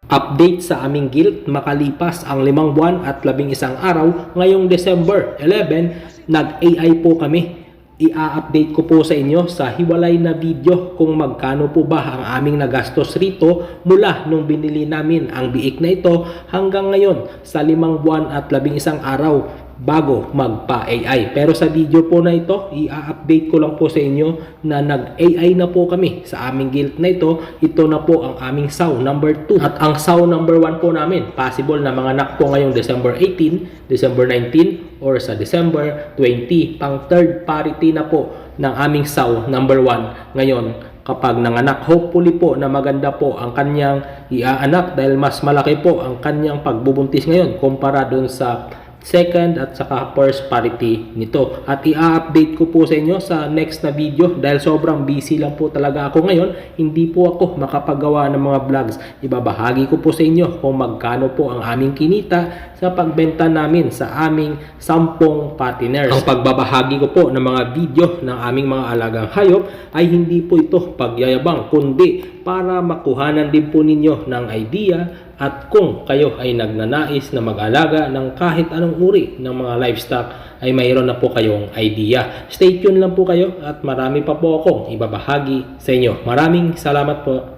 Update sa aming guild makalipas ang 5 buwan at 11 araw ngayong December 11, nag-AI po kami. I-update ko po sa inyo sa hiwalay na video kung magkano po ba ang aming nagastos rito mula nung binili namin ang biik na ito hanggang ngayon sa 5 buwan at 11 araw bago magpa-AI. Pero sa video po na ito, i-update ko lang po sa inyo na nag-AI na po kami sa aming guild na ito. Ito na po ang aming SAW number 2. At ang SAW number 1 po namin, possible na mga anak po ngayong December 18, December 19, or sa December 20. Pang third parity na po ng aming SAW number 1 ngayon kapag nanganak. Hopefully po na maganda po ang kanyang iaanak dahil mas malaki po ang kanyang pagbubuntis ngayon kumpara dun sa second at saka first parity nito. At i-update ko po sa inyo sa next na video dahil sobrang busy lang po talaga ako ngayon. Hindi po ako makapagawa ng mga vlogs. Ibabahagi ko po sa inyo kung magkano po ang aming kinita sa pagbenta namin sa aming 10 patiners. Ang pagbabahagi ko po ng mga video ng aming mga alagang hayop ay hindi po ito pagyayabang kundi para makuhanan din po ninyo ng idea at kung kayo ay nagnanais na mag-alaga ng kahit anong uri ng mga livestock ay mayroon na po kayong idea. Stay tuned lang po kayo at marami pa po akong ibabahagi sa inyo. Maraming salamat po.